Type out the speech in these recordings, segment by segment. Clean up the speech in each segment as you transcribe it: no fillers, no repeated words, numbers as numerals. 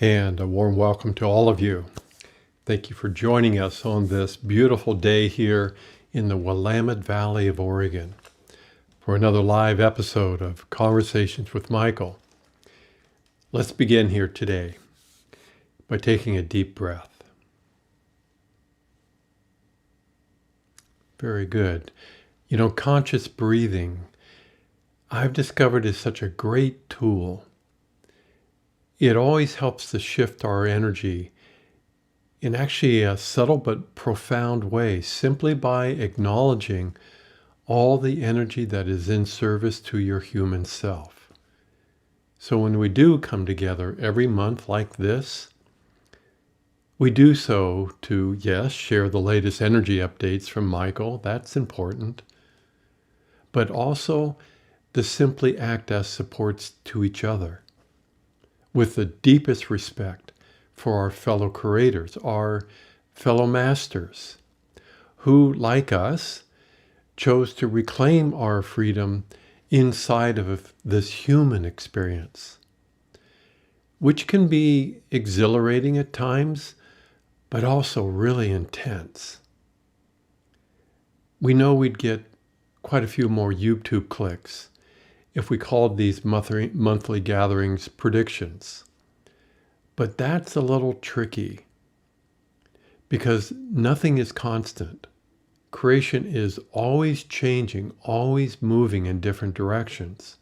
And a warm welcome to all of you. Thank you for joining us on this beautiful day here in the Willamette Valley of Oregon for another live episode of Conversations with Michael. Let's begin here today by taking a deep breath. Very good. You know, conscious breathing, I've discovered is such a great tool. It always helps to shift our energy in actually a subtle but profound way, simply by acknowledging all the energy that is in service to your human self. So when we do come together every month like this, we do so to, yes, share the latest energy updates from Michael, that's important, but also to simply act as supports to each other with the deepest respect for our fellow creators, our fellow masters, who, like us, chose to reclaim our freedom inside of this human experience, which can be exhilarating at times, but also really intense. We know we'd get quite a few more YouTube clicks if we called these monthly gatherings predictions. But that's a little tricky because nothing is constant. Creation is always changing, always moving in different directions.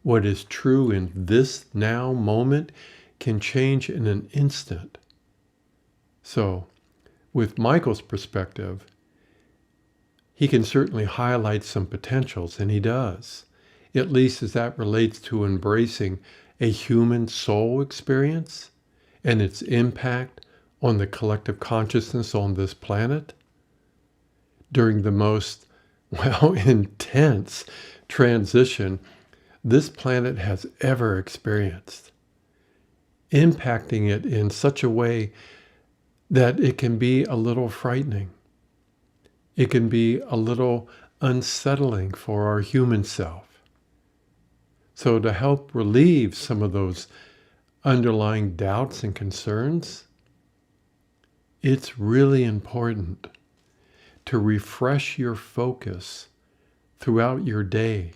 What is true in this now moment can change in an instant. So, with Michael's perspective, he can certainly highlight some potentials, and he does, at least as that relates to embracing a human soul experience and its impact on the collective consciousness on this planet during the most, intense transition this planet has ever experienced, impacting it in such a way that it can be a little frightening. It can be a little unsettling for our human self. So to help relieve some of those underlying doubts and concerns, it's really important to refresh your focus throughout your day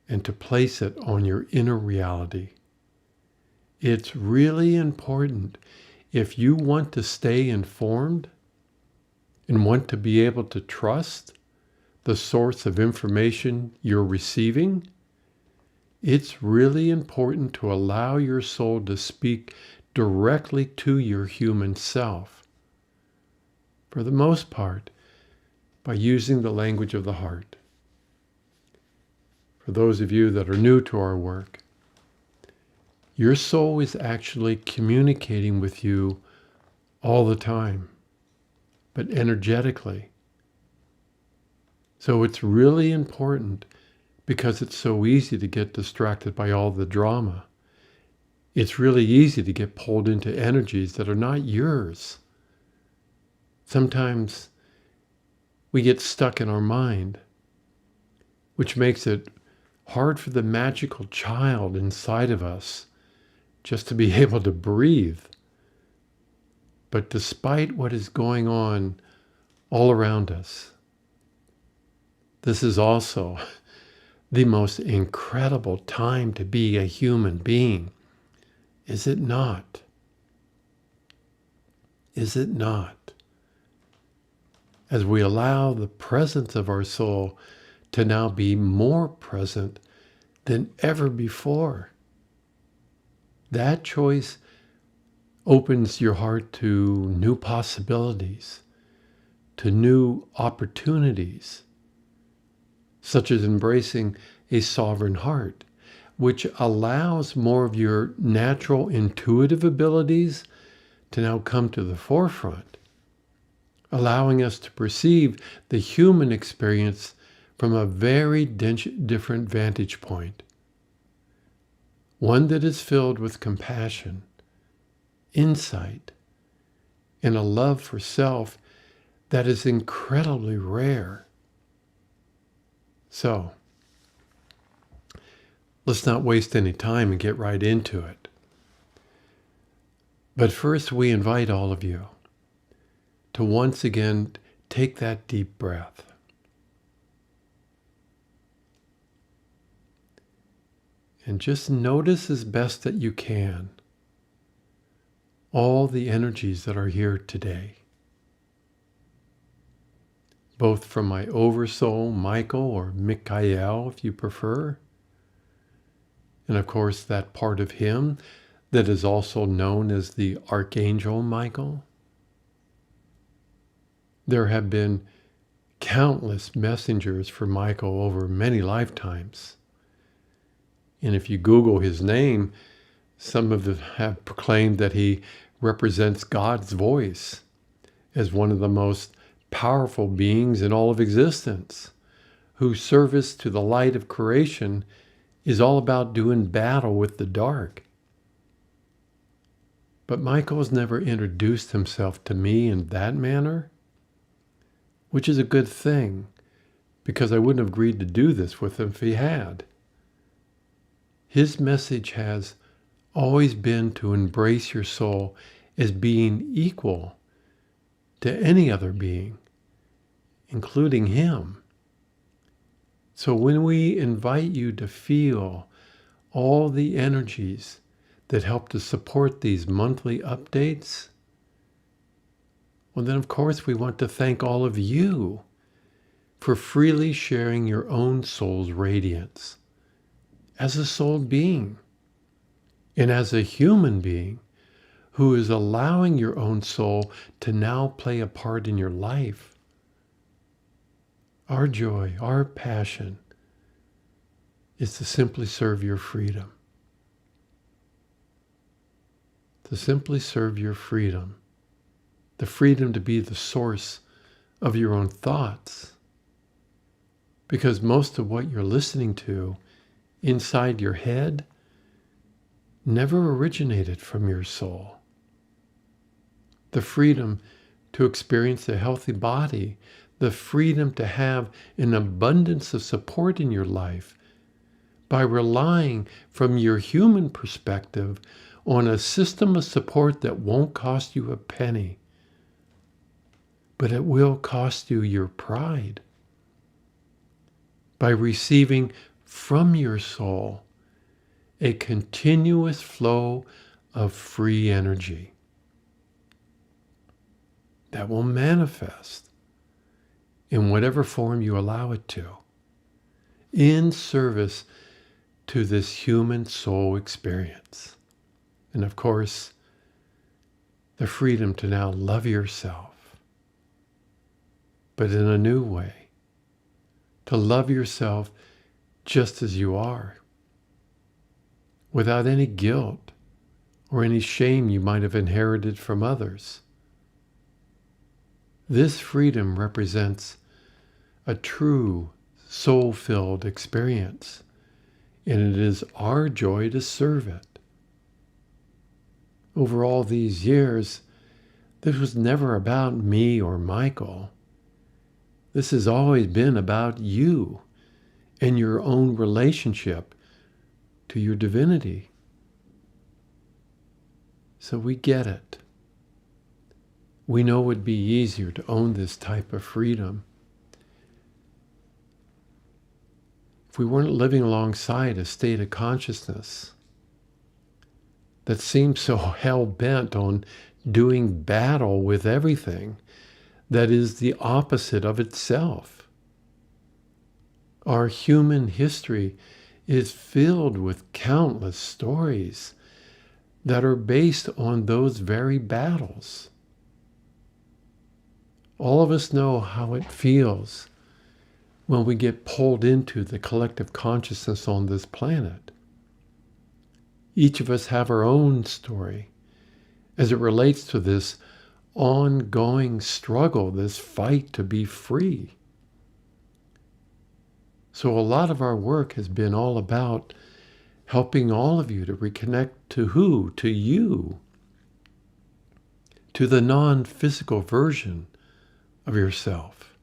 and to place it on your inner reality. It's really important if you want to stay informed and want to be able to trust the source of information you're receiving. It's really important to allow your soul to speak directly to your human self, for the most part, by using the language of the heart. For those of you that are new to our work, your soul is actually communicating with you all the time, but energetically. So it's really important because it's so easy to get distracted by all the drama. It's really easy to get pulled into energies that are not yours. Sometimes we get stuck in our mind, which makes it hard for the magical child inside of us just to be able to breathe. But despite what is going on all around us, this is also the most incredible time to be a human being. Is it not? Is it not? As we allow the presence of our soul to now be more present than ever before. That choice opens your heart to new possibilities, to new opportunities, such as embracing a sovereign heart, which allows more of your natural intuitive abilities to now come to the forefront, allowing us to perceive the human experience from a very different vantage point, one that is filled with compassion, insight, and a love for self that is incredibly rare. So, let's not waste any time and get right into it. But first, we invite all of you to once again take that deep breath. And just notice as best that you can all the energies that are here today. Both from my oversoul, Michael, or Michael, if you prefer. And of course, that part of him that is also known as the Archangel Michael. There have been countless messengers for Michael over many lifetimes. And if you Google his name, some of them have proclaimed that he represents God's voice as one of the most powerful beings in all of existence, whose service to the light of creation is all about doing battle with the dark. But Michael's never introduced himself to me in that manner, which is a good thing, because I wouldn't have agreed to do this with him if he had. His message has always been to embrace your soul as being equal to any other being, including him. So when we invite you to feel all the energies that help to support these monthly updates, well then of course we want to thank all of you for freely sharing your own soul's radiance as a soul being and as a human being who is allowing your own soul to now play a part in your life. Our joy, our passion is to simply serve your freedom. To simply serve your freedom. The freedom to be the source of your own thoughts. Because most of what you're listening to inside your head never originated from your soul. The freedom to experience a healthy body, the freedom to have an abundance of support in your life by relying from your human perspective on a system of support that won't cost you a penny, but it will cost you your pride. By receiving from your soul a continuous flow of free energy that will manifest in whatever form you allow it to, in service to this human soul experience. And of course, the freedom to now love yourself, but in a new way, to love yourself just as you are, without any guilt or any shame you might have inherited from others. This freedom represents a true soul-filled experience, and it is our joy to serve it. Over all these years, this was never about me or Michael. This has always been about you and your own relationship to your divinity. So we get it. We know it would be easier to own this type of freedom if we weren't living alongside a state of consciousness that seems so hell-bent on doing battle with everything that is the opposite of itself. Our human history is filled with countless stories that are based on those very battles. All of us know how it feels when we get pulled into the collective consciousness on this planet. Each of us have our own story as it relates to this ongoing struggle, this fight to be free. So a lot of our work has been all about helping all of you to reconnect to who? To you. To the non-physical version of yourself.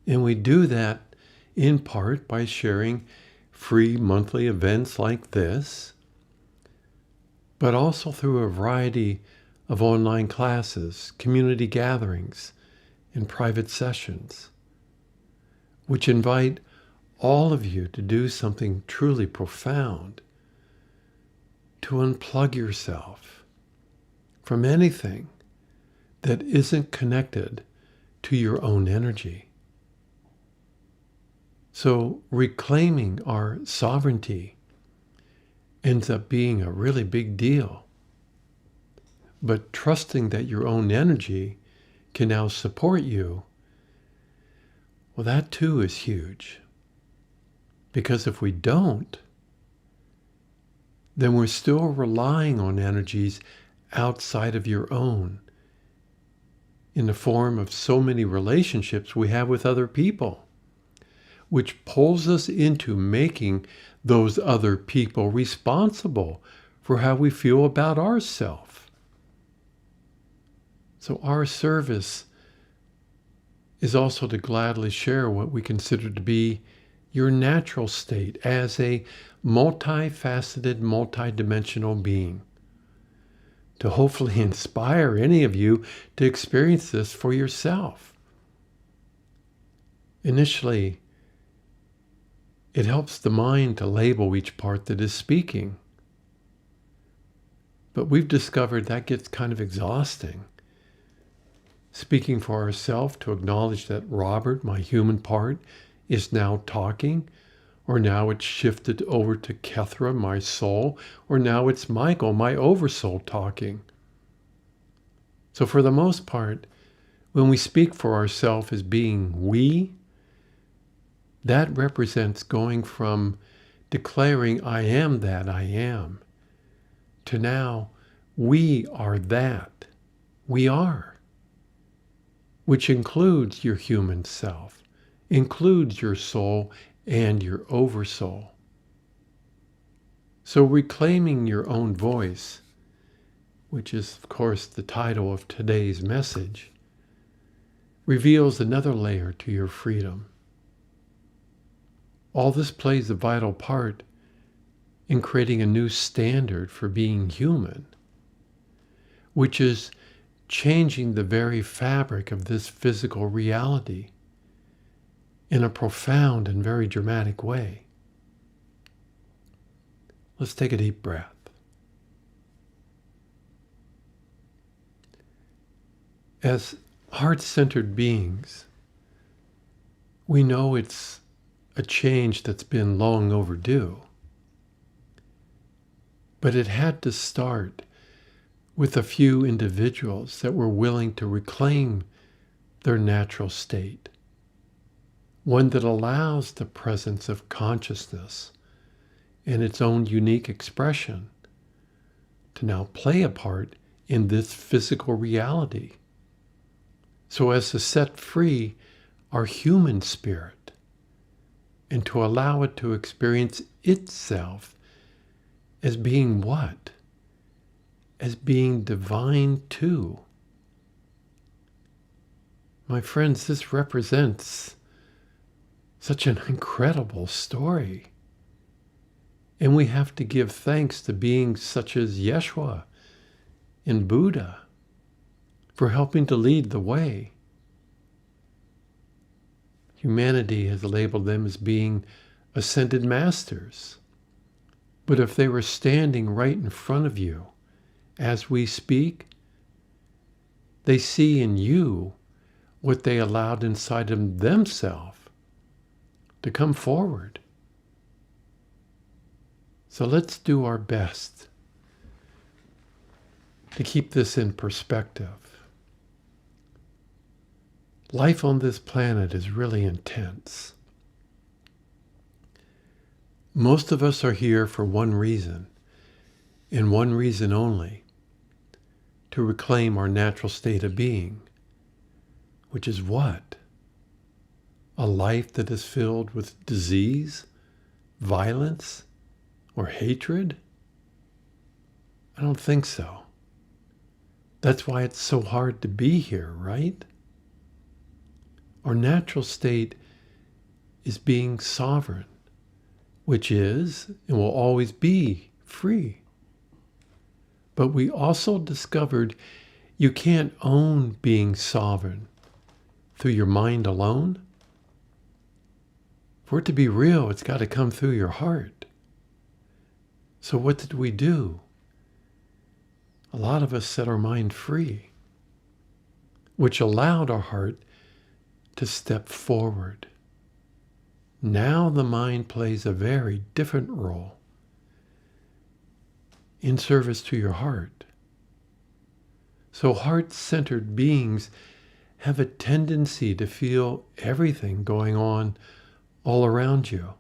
And we do that in part by sharing free monthly events like this, but also through a variety of online classes, community gatherings, and private sessions, which invite all of you to do something truly profound, to unplug yourself from anything that isn't connected to your own energy. So reclaiming our sovereignty ends up being a really big deal. But trusting that your own energy can now support you, well, that too is huge. Because if we don't, then we're still relying on energies outside of your own in the form of so many relationships we have with other people, which pulls us into making those other people responsible for how we feel about ourselves. So our service is also to gladly share what we consider to be your natural state as a multifaceted, multidimensional being, to hopefully inspire any of you to experience this for yourself. Initially, it helps the mind to label each part that is speaking. But we've discovered that gets kind of exhausting. Speaking for ourselves, to acknowledge that Robert, my human part, is now talking, or now it's shifted over to Kethra, my soul, or now it's Michael, my oversoul, talking. So for the most part, when we speak for ourselves as being we, that represents going from declaring I am that I am, to now we are that we are, which includes your human self, includes your soul and your oversoul. So reclaiming your own voice, which is of course the title of today's message, reveals another layer to your freedom. All this plays a vital part in creating a new standard for being human, which is changing the very fabric of this physical reality in a profound and very dramatic way. Let's take a deep breath. As heart-centered beings, we know it's a change that's been long overdue. But it had to start with a few individuals that were willing to reclaim their natural state, one that allows the presence of consciousness and its own unique expression to now play a part in this physical reality, so as to set free our human spirit and to allow it to experience itself as being what? As being divine too. My friends, this represents such an incredible story. And we have to give thanks to beings such as Yeshua and Buddha for helping to lead the way. Humanity has labeled them as being ascended masters. But if they were standing right in front of you as we speak, they see in you what they allowed inside of themselves to come forward. So let's do our best to keep this in perspective. Life on this planet is really intense. Most of us are here for one reason, and one reason only: to reclaim our natural state of being, which is what? A life that is filled with disease, violence, or hatred? I don't think so. That's why it's so hard to be here, right? Our natural state is being sovereign, which is and will always be free. But we also discovered you can't own being sovereign through your mind alone. For it to be real, it's got to come through your heart. So what did we do? A lot of us set our mind free, which allowed our heart to step forward. Now the mind plays a very different role in service to your heart. So heart-centered beings have a tendency to feel everything going on all around you,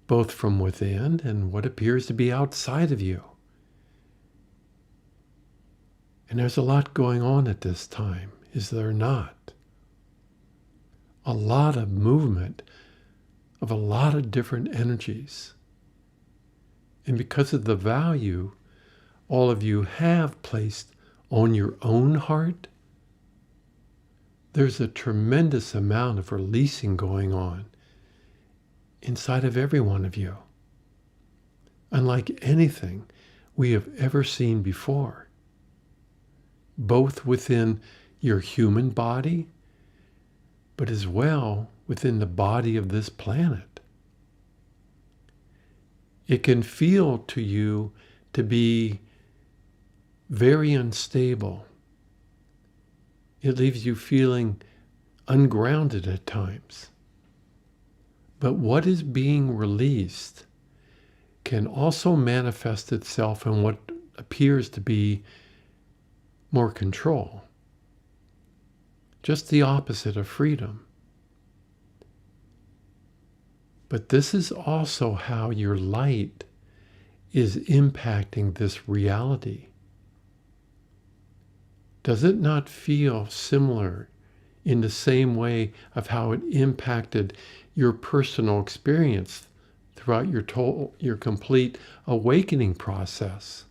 both from within and what appears to be outside of you. And there's a lot going on at this time, is there not? A lot of movement of a lot of different energies. And because of the value all of you have placed on your own heart, there's a tremendous amount of releasing going on inside of every one of you, unlike anything we have ever seen before, both within your human body, but as well within the body of this planet. It can feel to you to be very unstable. It leaves you feeling ungrounded at times. But what is being released can also manifest itself in what appears to be more control. Just the opposite of freedom. But this is also how your light is impacting this reality. Does it not feel similar in the same way of how it impacted your personal experience throughout your complete awakening process?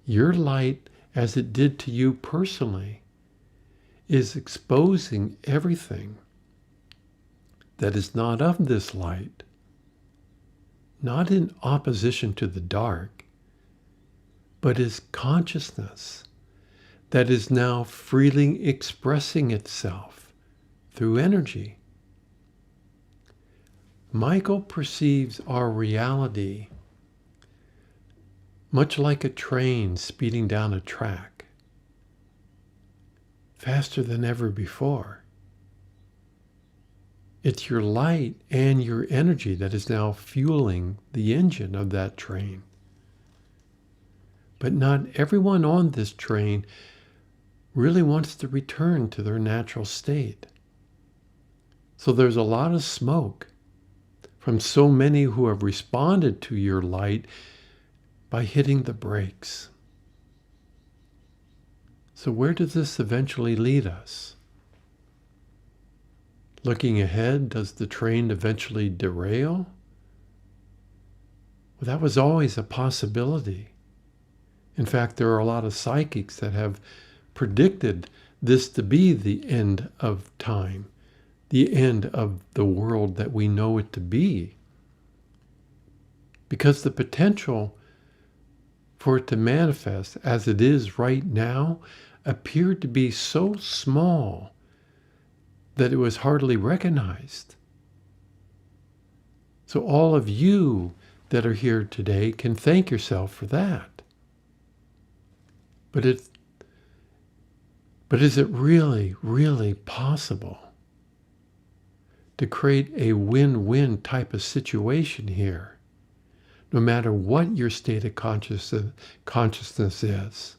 Your light, as it did to you personally, is exposing everything that is not of this light, not in opposition to the dark, but is consciousness that is now freely expressing itself through energy. Michael perceives our reality much like a train speeding down a track, faster than ever before. It's your light and your energy that is now fueling the engine of that train. But not everyone on this train really wants to return to their natural state. So there's a lot of smoke from so many who have responded to your light by hitting the brakes. So where does this eventually lead us? Looking ahead, does the train eventually derail? Well, that was always a possibility. In fact, there are a lot of psychics that have predicted this to be the end of time, the end of the world that we know it to be. Because the potential for it to manifest as it is right now appeared to be so small that it was hardly recognized. So all of you that are here today can thank yourself for that. But is it really, really possible to create a win-win type of situation here, no matter what your state of consciousness is?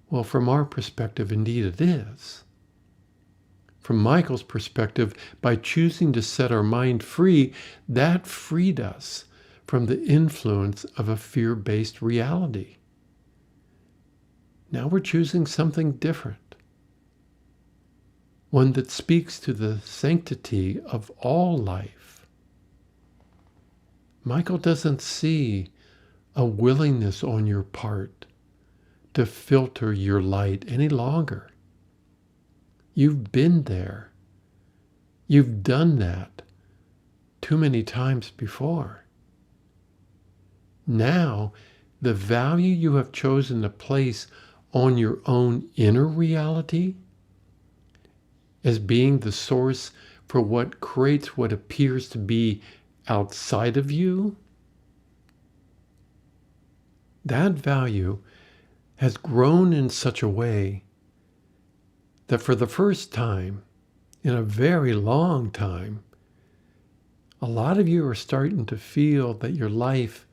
Well, from our perspective, indeed it is. From Michael's perspective, by choosing to set our mind free, that freed us from the influence of a fear-based reality. Now we're choosing something different, one that speaks to the sanctity of all life. Michael doesn't see a willingness on your part to filter your light any longer. You've been there. You've done that too many times before. Now, the value you have chosen to place on your own inner reality as being the source for what creates what appears to be outside of you, that value has grown in such a way that for the first time in a very long time, a lot of you are starting to feel that your life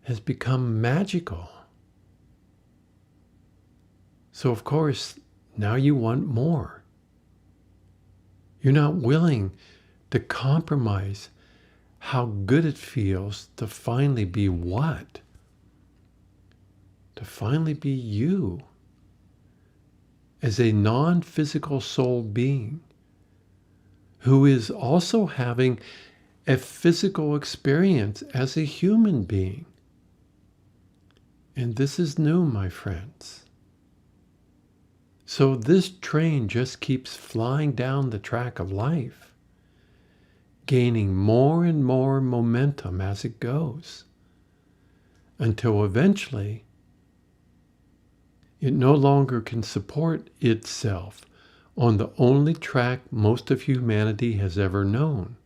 has become magical. So of course, now you want more. You're not willing to compromise how good it feels to finally be what? To finally be you as a non-physical soul being who is also having a physical experience as a human being. And this is new, my friends. So this train just keeps flying down the track of life, gaining more and more momentum as it goes, until eventually it no longer can support itself on the only track most of humanity has ever known.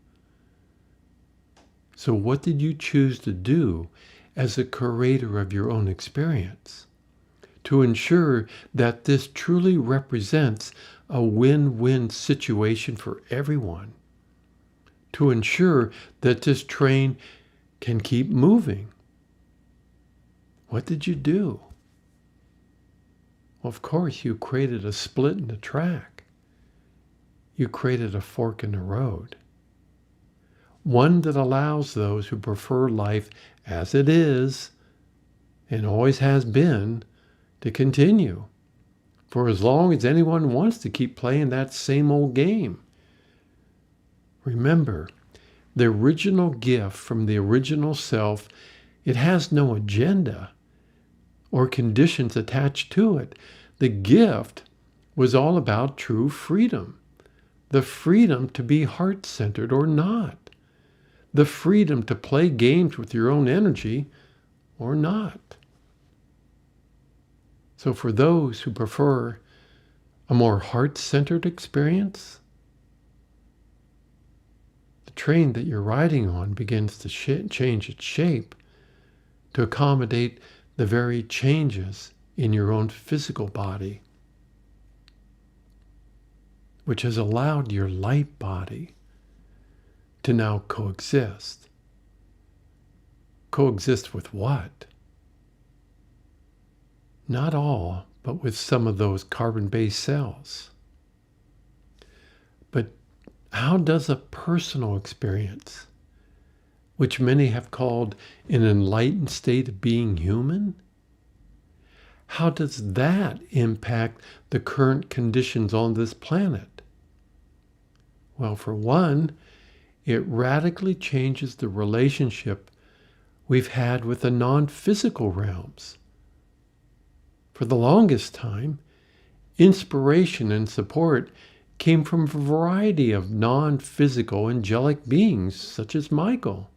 So what did you choose to do as a curator of your own experience to ensure that this truly represents a win-win situation for everyone? To ensure that this train can keep moving? What did you do? Well, of course, you created a split in the track. You created a fork in the road. One that allows those who prefer life as it is, and always has been, to continue for as long as anyone wants to keep playing that same old game. Remember, the original gift from the original self, it has no agenda or conditions attached to it. The gift was all about true freedom. The freedom to be heart-centered or not. The freedom to play games with your own energy or not. So for those who prefer a more heart-centered experience, the train that you're riding on begins to change its shape to accommodate the very changes in your own physical body, which has allowed your light body to now coexist. Coexist with what? Not all, but with some of those carbon-based cells. But how does a personal experience, which many have called an enlightened state of being human, how does that impact the current conditions on this planet? Well, for one, it radically changes the relationship we've had with the non-physical realms. For the longest time, inspiration and support came from a variety of non-physical angelic beings, such as Michael,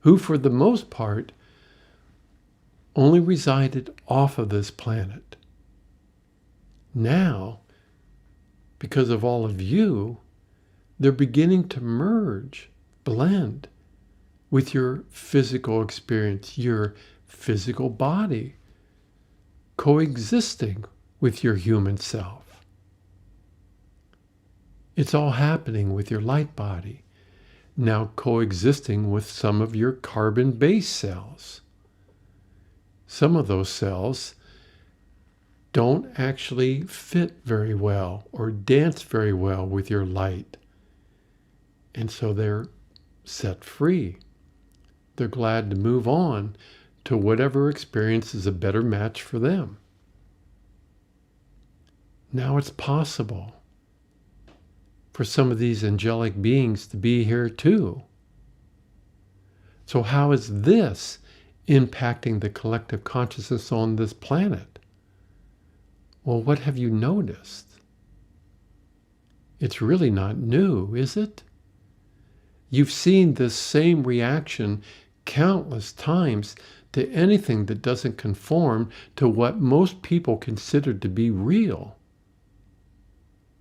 who for the most part only resided off of this planet. Now, because of all of you, they're beginning to merge, blend with your physical experience, your physical body, coexisting with your human self. It's all happening with your light body, now coexisting with some of your carbon-based cells. Some of those cells don't actually fit very well or dance very well with your light. And so they're set free. They're glad to move on to whatever experience is a better match for them. Now it's possible for some of these angelic beings to be here too. So how is this impacting the collective consciousness on this planet? Well, what have you noticed? It's really not new, is it? You've seen this same reaction countless times to anything that doesn't conform to what most people consider to be real.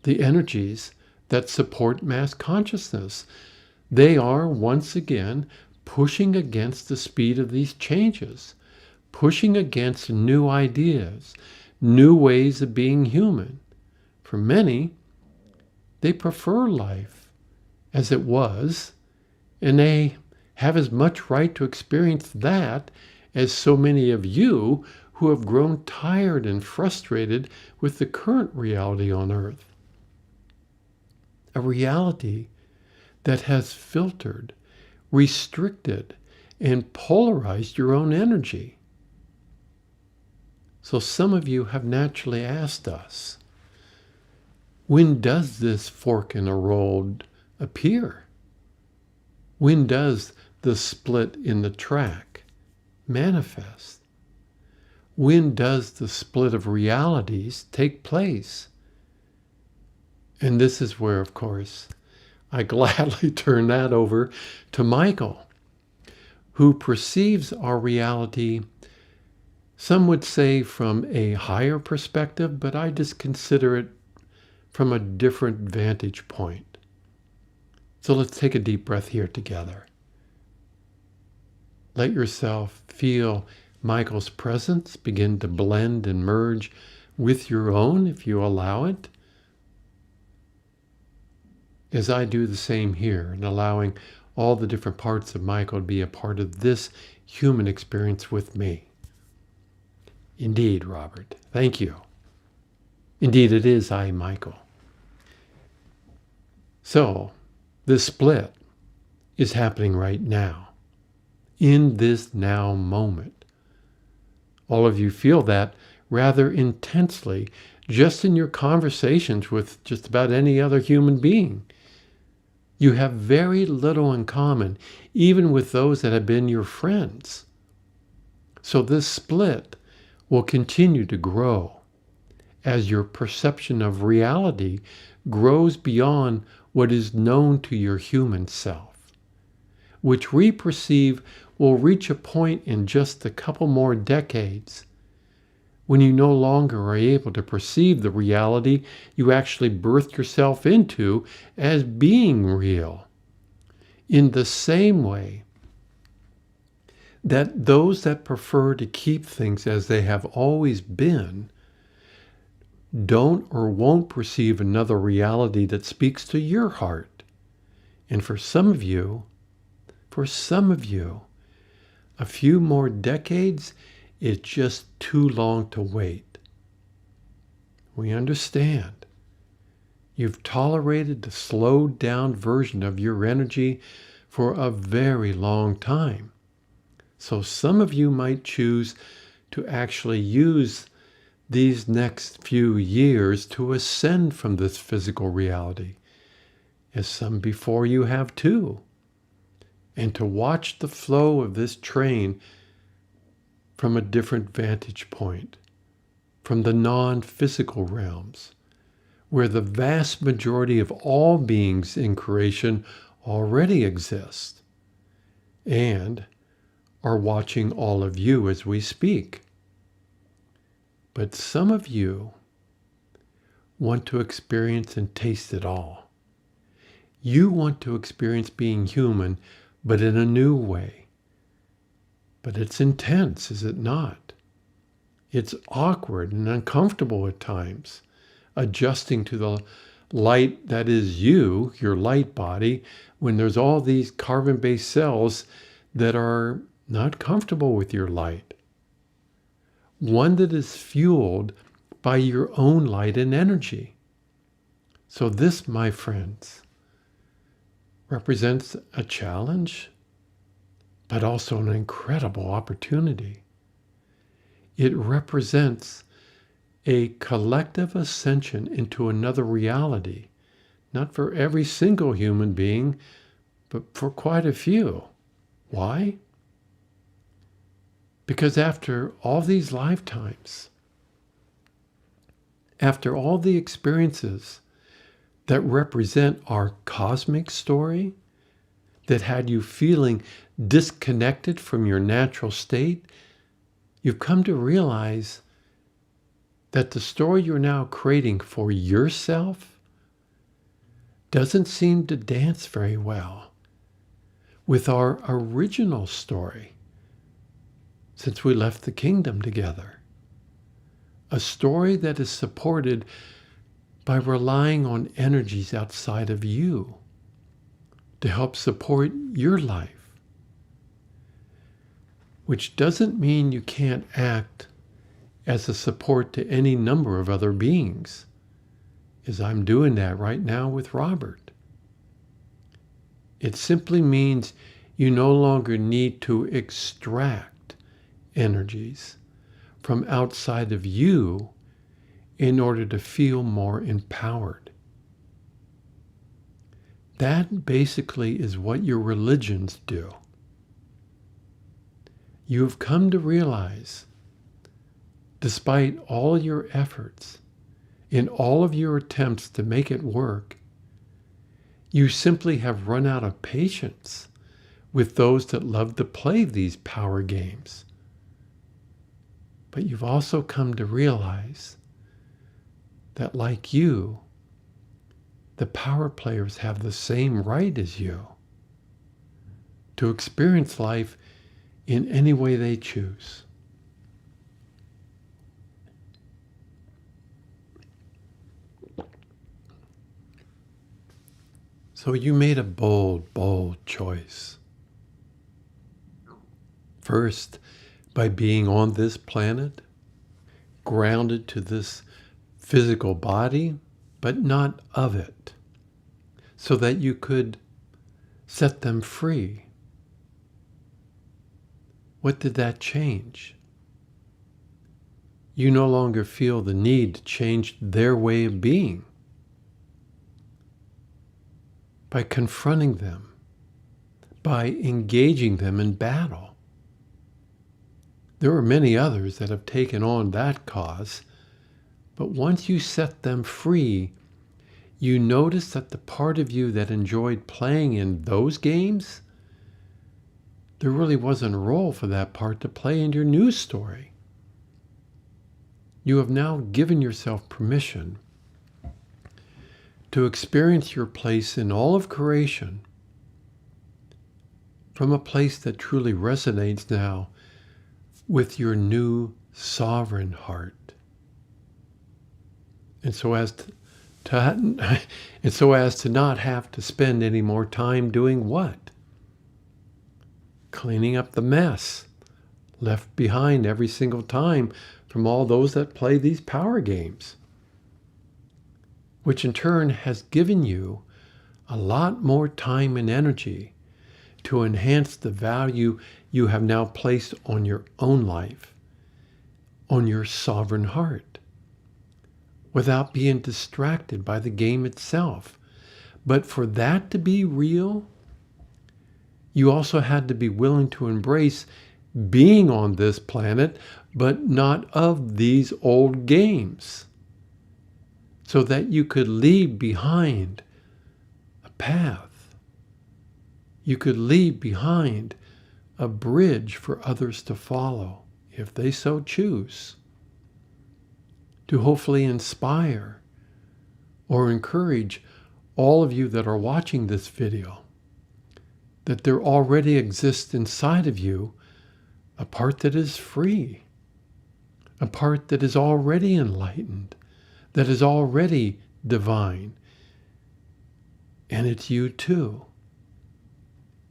The energies that support mass consciousness, they are once again pushing against the speed of these changes, pushing against new ideas, new ways of being human. For many, they prefer life as it was, and they have as much right to experience that as so many of you who have grown tired and frustrated with the current reality on Earth. A reality that has filtered, restricted, and polarized your own energy. So some of you have naturally asked us, when does this fork in the road appear? When does the split in the track manifest? When does the split of realities take place? And this is where, of course, I gladly turn that over to Michael, who perceives our reality, some would say from a higher perspective, but I just consider it from a different vantage point. So let's take a deep breath here together. Let yourself feel Michael's presence begin to blend and merge with your own if you allow it. As I do the same here, and allowing all the different parts of Michael to be a part of this human experience with me. Indeed, Robert. Thank you. Indeed, it is I, Michael. So, this split is happening right now, in this now moment. All of you feel that rather intensely just in your conversations with just about any other human being. You have very little in common, even with those that have been your friends. So this split will continue to grow as your perception of reality grows beyond what is known to your human self, which we perceive will reach a point in just a couple more decades when you no longer are able to perceive the reality you actually birthed yourself into as being real. In the same way that those that prefer to keep things as they have always been don't or won't perceive another reality that speaks to your heart. And for some of you, a few more decades is just too long to wait. We understand. You've tolerated the slowed down version of your energy for a very long time. So some of you might choose to actually use these next few years to ascend from this physical reality, as some before you have too, and to watch the flow of this train from a different vantage point, from the non-physical realms, where the vast majority of all beings in creation already exist, and are watching all of you as we speak. But some of you want to experience and taste it all. You want to experience being human, but in a new way. But it's intense, is it not? It's awkward and uncomfortable at times, adjusting to the light that is you, your light body, when there's all these carbon-based cells that are not comfortable with your light. One that is fueled by your own light and energy. So this, my friends, represents a challenge, but also an incredible opportunity. It represents a collective ascension into another reality, not for every single human being, but for quite a few. Why? Because after all these lifetimes, after all the experiences that represent our cosmic story, that had you feeling disconnected from your natural state, you've come to realize that the story you're now creating for yourself doesn't seem to dance very well with our original story since we left the kingdom together. A story that is supported by relying on energies outside of you to help support your life, which doesn't mean you can't act as a support to any number of other beings, as I'm doing that right now with Robert. It simply means you no longer need to extract energies from outside of you in order to feel more empowered. That basically is what your religions do. You have come to realize, despite all your efforts, in all of your attempts to make it work, you simply have run out of patience with those that love to play these power games. But you've also come to realize that, like you, the power players have the same right as you to experience life in any way they choose. So you made a bold, bold choice. First, by being on this planet, grounded to this physical body, but not of it, so that you could set them free. What did that change? You no longer feel the need to change their way of being. By confronting them, by engaging them in battle. There are many others that have taken on that cause, but once you set them free, you notice that the part of you that enjoyed playing in those games, there really wasn't a role for that part to play in your new story. You have now given yourself permission to experience your place in all of creation from a place that truly resonates now with your new sovereign heart. And so as to not have to spend any more time doing what? Cleaning up the mess left behind every single time from all those that play these power games, which in turn has given you a lot more time and energy to enhance the value you have now placed on your own life, on your sovereign heart, without being distracted by the game itself. But for that to be real, you also had to be willing to embrace being on this planet, but not of these old games, so that you could leave behind a path. You could leave behind a bridge for others to follow, if they so choose, to hopefully inspire or encourage all of you that are watching this video, that there already exists inside of you a part that is free, a part that is already enlightened, that is already divine. And it's you too.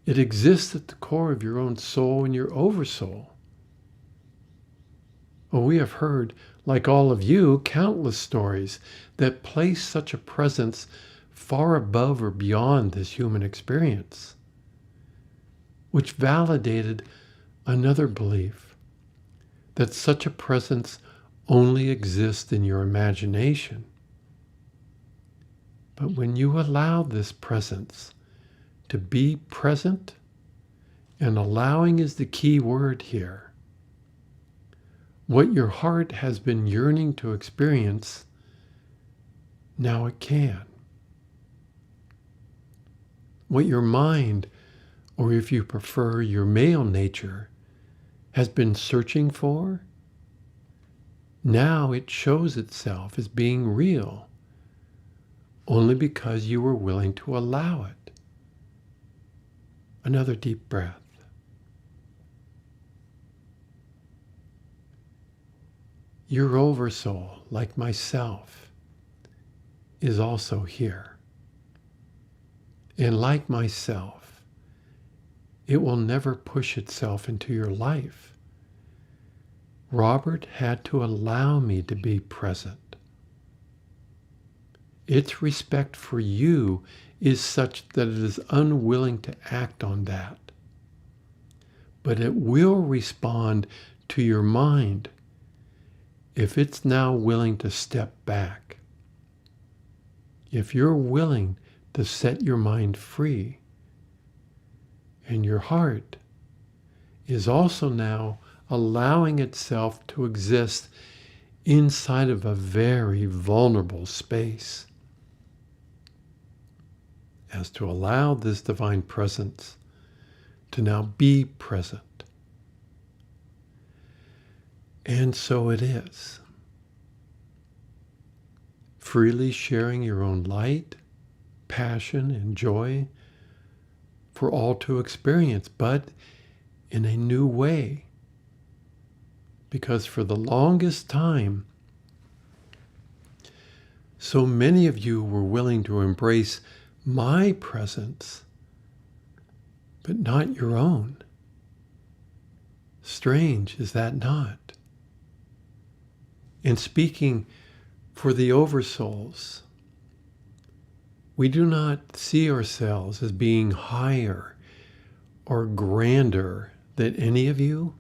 It exists at the core of your own soul and your oversoul. Well, we have heard, like all of you, countless stories that place such a presence far above or beyond this human experience, which validated another belief that such a presence only exists in your imagination. But when you allow this presence to be present, and allowing is the key word here, what your heart has been yearning to experience, now it can. What your mind or if you prefer, your male nature has been searching for, now it shows itself as being real only because you were willing to allow it. Another deep breath. Your oversoul, like myself, is also here. And like myself, it will never push itself into your life. Robert had to allow me to be present. Its respect for you is such that it is unwilling to act on that. But it will respond to your mind if it's now willing to step back. If you're willing to set your mind free, and your heart is also now allowing itself to exist inside of a very vulnerable space, as to allow this divine presence to now be present. And so it is. Freely sharing your own light, passion, and joy for all to experience, but in a new way. Because for the longest time, so many of you were willing to embrace my presence, but not your own. Strange, is that not? And speaking for the oversouls, we do not see ourselves as being higher or grander than any of you.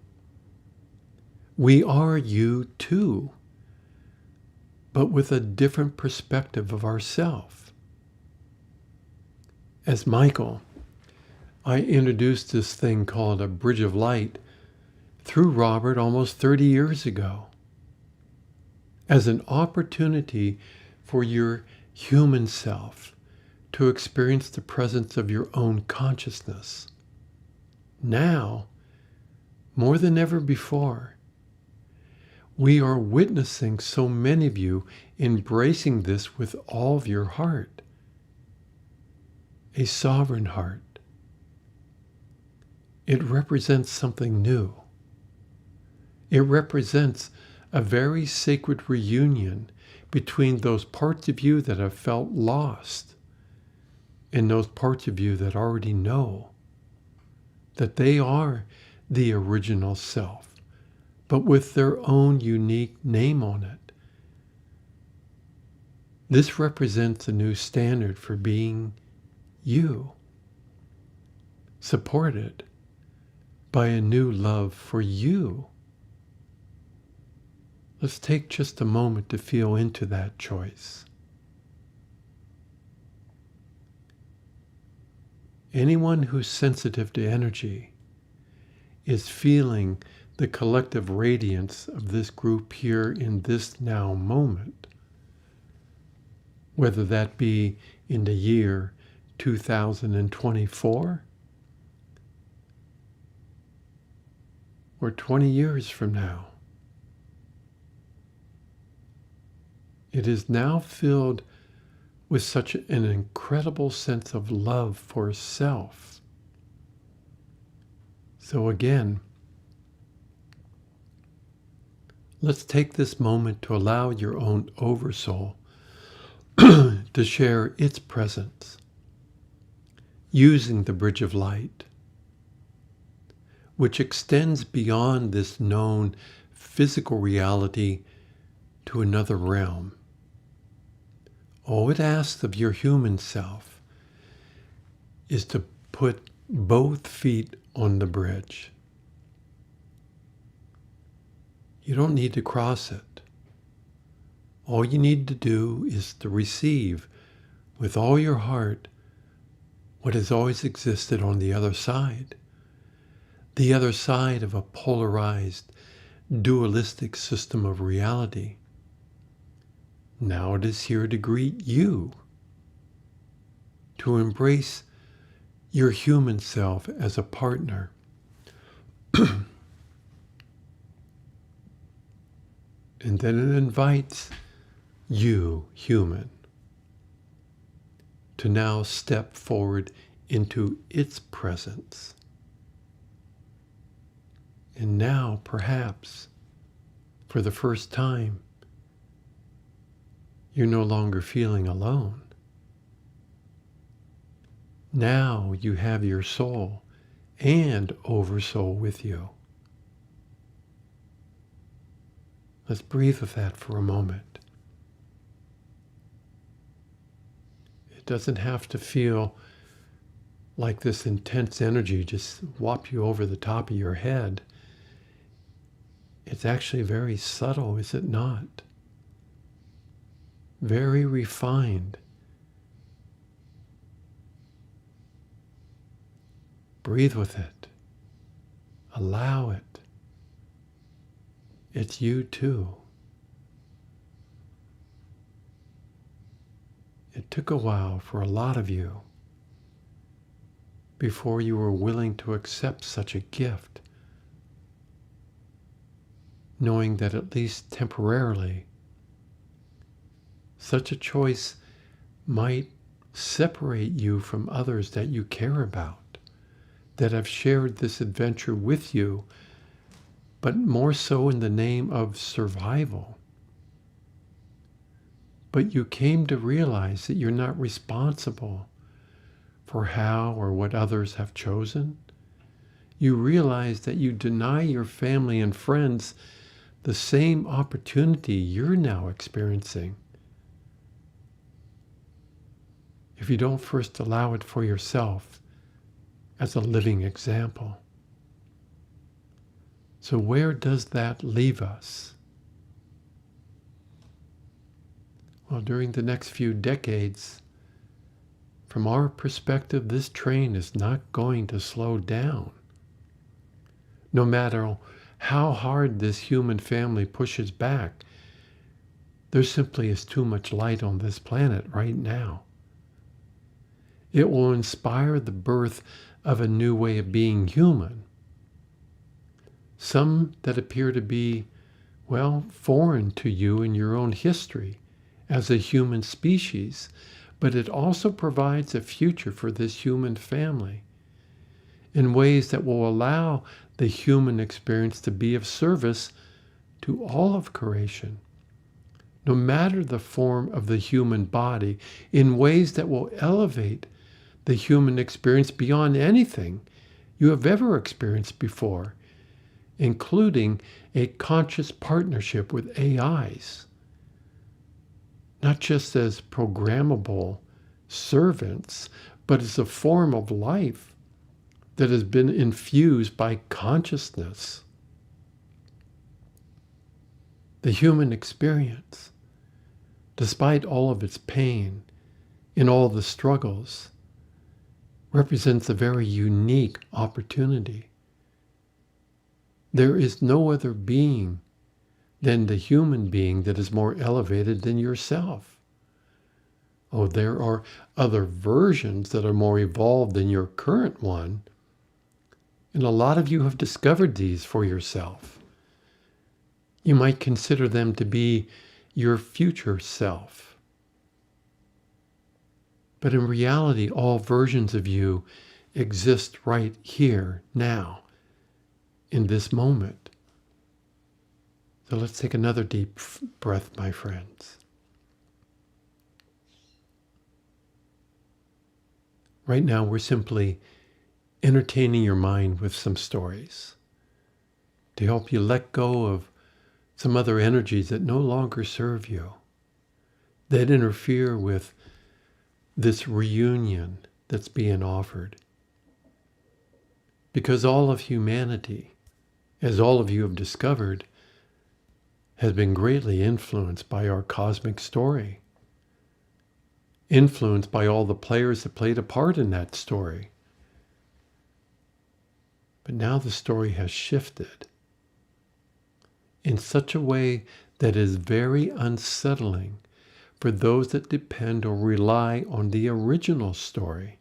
We are you too, but with a different perspective of ourself. As Michael, I introduced this thing called a bridge of light through Robert almost 30 years ago as an opportunity for your human self to experience the presence of your own consciousness. Now, more than ever before, we are witnessing so many of you embracing this with all of your heart. A sovereign heart. It represents something new. It represents a very sacred reunion between those parts of you that have felt lost and those parts of you that already know that they are the original self, but with their own unique name on it. This represents a new standard for being you, supported by a new love for you. Let's take just a moment to feel into that choice. Anyone who's sensitive to energy is feeling the collective radiance of this group here in this now moment, whether that be in the year 2024 or 20 years from now. It is now filled with such an incredible sense of love for self. So again, let's take this moment to allow your own oversoul to share its presence, using the bridge of light, which extends beyond this known physical reality to another realm. All it asks of your human self is to put both feet on the bridge. You don't need to cross it. All you need to do is to receive with all your heart what has always existed on the other side of a polarized, dualistic system of reality. Now it is here to greet you, to embrace your human self as a partner. And then it invites you, human, to now step forward into its presence. And now, perhaps, for the first time, you're no longer feeling alone. Now you have your soul and oversoul with you. Let's breathe with that for a moment. It doesn't have to feel like this intense energy just whop you over the top of your head. It's actually very subtle, is it not? Very refined. Breathe with it. Allow it. It's you too. It took a while for a lot of you before you were willing to accept such a gift, knowing that at least temporarily, such a choice might separate you from others that you care about, that have shared this adventure with you, but more so in the name of survival. But you came to realize that you're not responsible for how or what others have chosen. You realize that you deny your family and friends the same opportunity you're now experiencing if you don't first allow it for yourself as a living example. So where does that leave us? Well, during the next few decades, from our perspective, this train is not going to slow down. No matter how hard this human family pushes back, there simply is too much light on this planet right now. It will inspire the birth of a new way of being human. Some that appear to be, well, foreign to you in your own history as a human species, but it also provides a future for this human family in ways that will allow the human experience to be of service to all of creation, no matter the form of the human body, in ways that will elevate the human experience beyond anything you have ever experienced before, including a conscious partnership with AIs, not just as programmable servants, but as a form of life that has been infused by consciousness. The human experience, despite all of its pain and all the struggles, represents a very unique opportunity. There is no other being than the human being that is more elevated than yourself. Oh, there are other versions that are more evolved than your current one, and a lot of you have discovered these for yourself. You might consider them to be your future self. But in reality, all versions of you exist right here, now, in this moment. So let's take another deep breath, my friends. Right now, we're simply entertaining your mind with some stories to help you let go of some other energies that no longer serve you, that interfere with this reunion that's being offered. Because all of humanity, as all of you have discovered, has been greatly influenced by our cosmic story, influenced by all the players that played a part in that story. But now the story has shifted in such a way that is very unsettling for those that depend or rely on the original story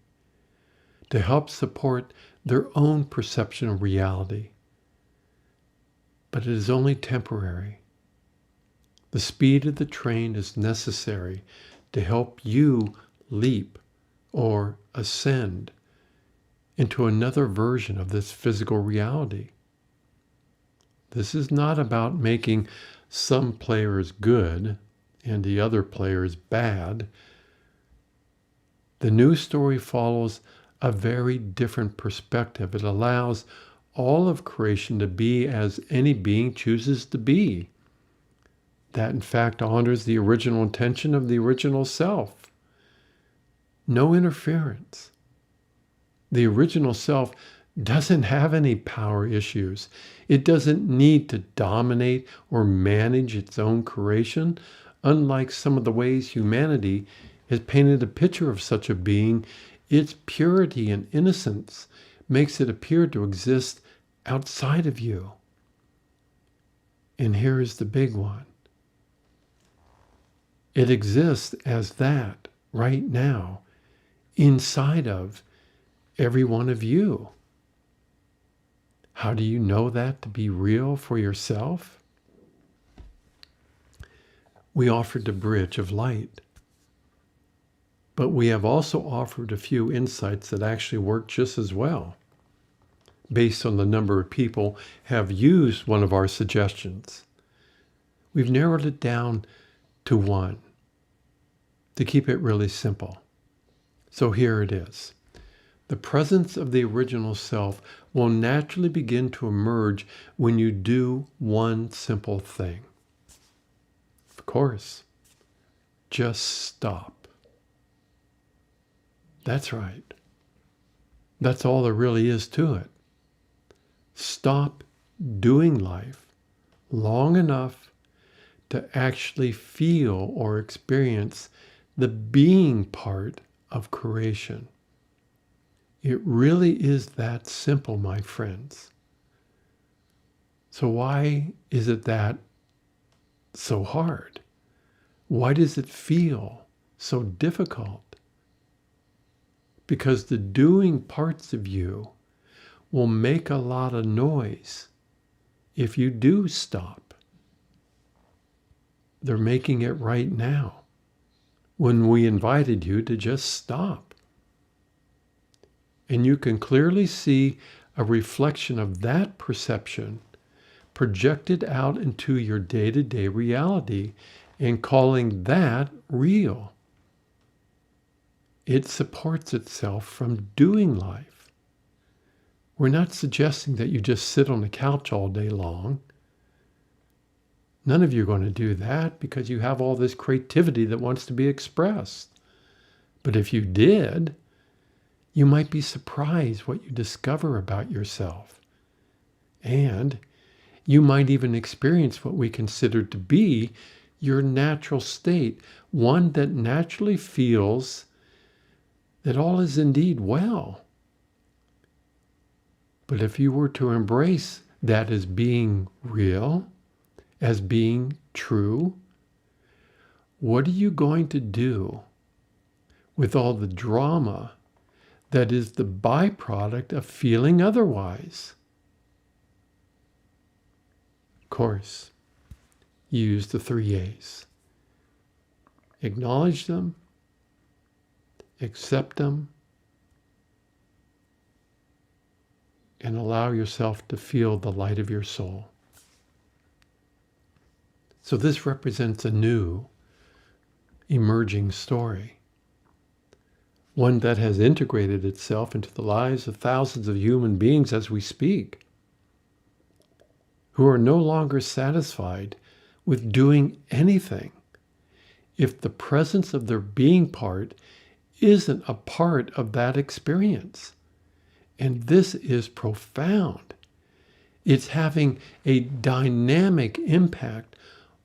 to help support their own perception of reality. But it is only temporary. The speed of the train is necessary to help you leap or ascend into another version of this physical reality. This is not about making some players good and the other players bad. The new story follows a very different perspective. It allows all of creation to be as any being chooses to be. That, in fact, honors the original intention of the original self. No interference. The original self doesn't have any power issues. It doesn't need to dominate or manage its own creation, unlike some of the ways humanity has painted a picture of such a being. Its purity and innocence makes it appear to exist outside of you. And here is the big one. It exists as that right now inside of every one of you. How do you know that to be real for yourself? We offered the bridge of light, but we have also offered a few insights that actually work just as well, based on the number of people have used one of our suggestions. We've narrowed it down to one to keep it really simple. So here it is. The presence of the original self will naturally begin to emerge when you do one simple thing. Of course, just stop. That's right. That's all there really is to it. Stop doing life long enough to actually feel or experience the being part of creation. It really is that simple, my friends. So why is it that so hard? Why does it feel so difficult? Because the doing parts of you will make a lot of noise if you do stop. They're making it right now when we invited you to just stop. And you can clearly see a reflection of that perception projected out into your day-to-day reality and calling that real. It supports itself from doing life. We're not suggesting that you just sit on the couch all day long. None of you are going to do that because you have all this creativity that wants to be expressed. But if you did, you might be surprised what you discover about yourself. And you might even experience what we consider to be your natural state, one that naturally feels that all is indeed well. But if you were to embrace that as being real, as being true, what are you going to do with all the drama that is the byproduct of feeling otherwise? Of course, use the 3 A's. Acknowledge them, accept them, and allow yourself to feel the light of your soul. So this represents a new, emerging story, one that has integrated itself into the lives of thousands of human beings as we speak, who are no longer satisfied with doing anything if the presence of their being part isn't a part of that experience. And this is profound. It's having a dynamic impact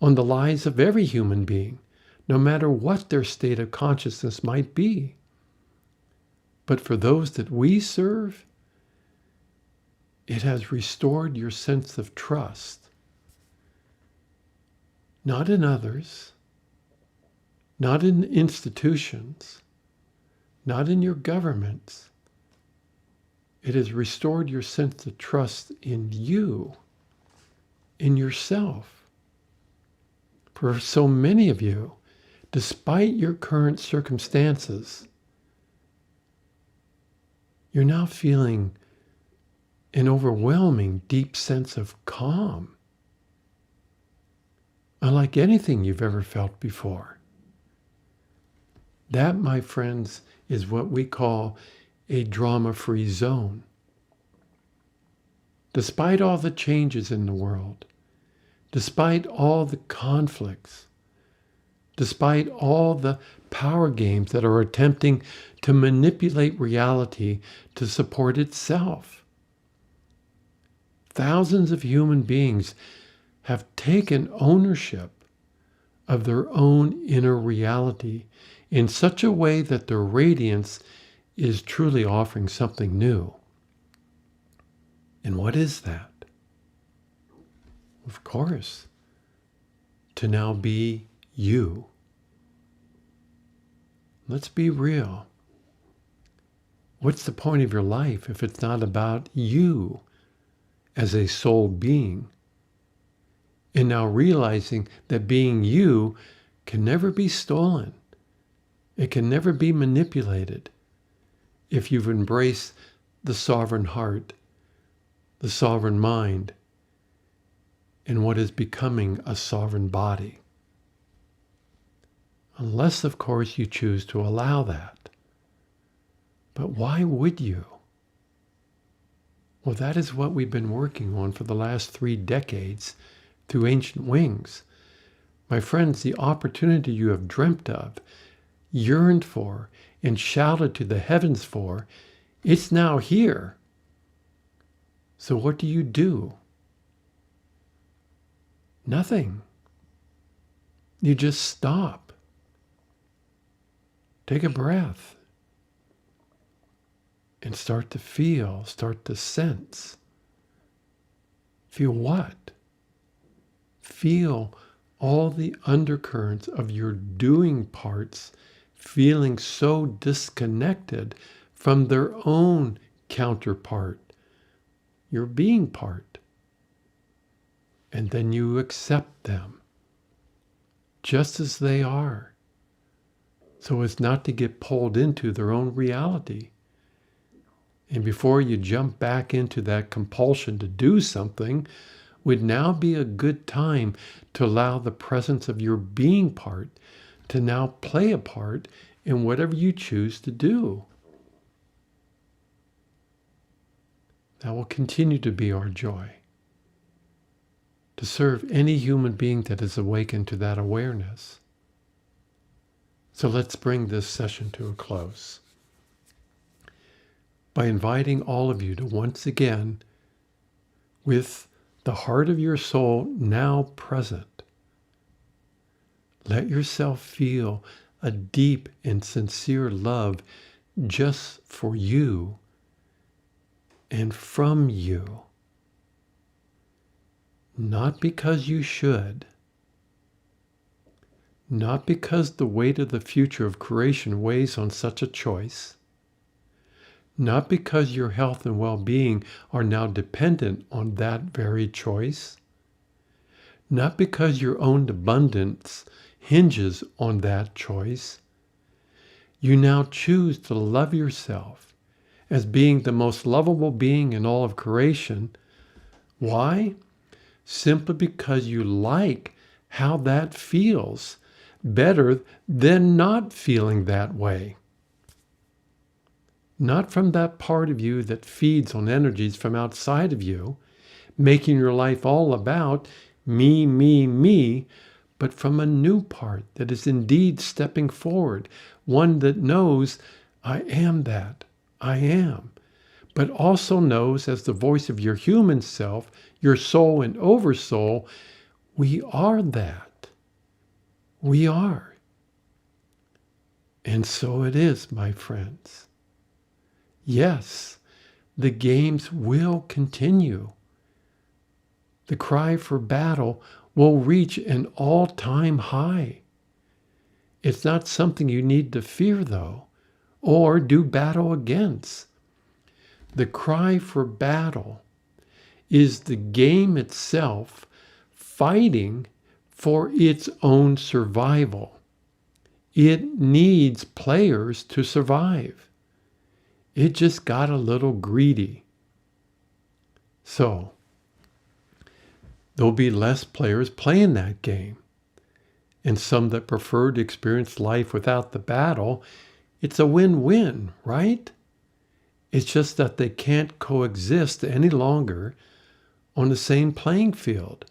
on the lives of every human being, no matter what their state of consciousness might be. But for those that we serve, it has restored your sense of trust, not in others, not in institutions, not in your governments, It has restored your sense of trust in you, in yourself. For so many of you, despite your current circumstances, you're now feeling an overwhelming deep sense of calm, unlike anything you've ever felt before. That, my friends, is what we call a drama-free zone. Despite all the changes in the world, despite all the conflicts, despite all the power games that are attempting to manipulate reality to support itself, thousands of human beings have taken ownership of their own inner reality in such a way that their radiance is truly offering something new. And what is that? Of course, to now be you. Let's be real. What's the point of your life if it's not about you as a soul being? And now realizing that being you can never be stolen. It can never be manipulated if you've embraced the sovereign heart, the sovereign mind, and what is becoming a sovereign body. Unless, of course, you choose to allow that. But why would you? Well, that is what we've been working on for the last 3 decades through Ancient Wings. My friends, the opportunity you have dreamt of, yearned for, and shouted to the heavens for, it's now here. So what do? Nothing. You just stop. Take a breath. And start to feel, start to sense. Feel what? Feel all the undercurrents of your doing parts feeling so disconnected from their own counterpart, your being part. And then you accept them just as they are, so as not to get pulled into their own reality. And before you jump back into that compulsion to do something, would now be a good time to allow the presence of your being part to now play a part in whatever you choose to do. That will continue to be our joy, to serve any human being that is awakened to that awareness. So let's bring this session to a close by inviting all of you to once again, with the heart of your soul now present, let yourself feel a deep and sincere love just for you and from you. Not because you should, not because the weight of the future of creation weighs on such a choice, not because your health and well-being are now dependent on that very choice, not because your own abundance hinges on that choice. You now choose to love yourself as being the most lovable being in all of creation. Why? Simply because you like how that feels better than not feeling that way. Not from that part of you that feeds on energies from outside of you, making your life all about me, but from a new part that is indeed stepping forward, one that knows, I am that, I am, but also knows as the voice of your human self, your soul and oversoul, we are that. We are. And so it is, my friends. Yes, the games will continue. The cry for battle will reach an all-time high. It's not something you need to fear, though, or do battle against. The cry for battle is the game itself fighting for its own survival. It needs players to survive. It just got a little greedy. So, there'll be less players playing that game. And some that prefer to experience life without the battle, it's a win-win, right? It's just that they can't coexist any longer on the same playing field.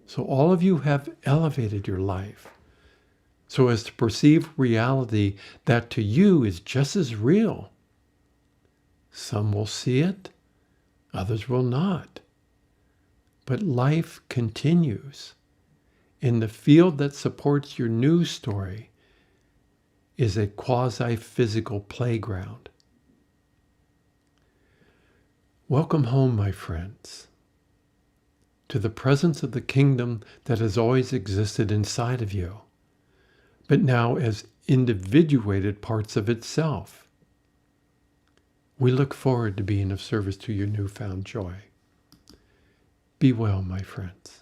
So all of you have elevated your life so as to perceive reality that to you is just as real. Some will see it, others will not. But life continues. And the field that supports your news story is a quasi-physical playground. Welcome home, my friends, to the presence of the kingdom that has always existed inside of you, but now as individuated parts of itself. We look forward to being of service to your newfound joy. Be well, my friends.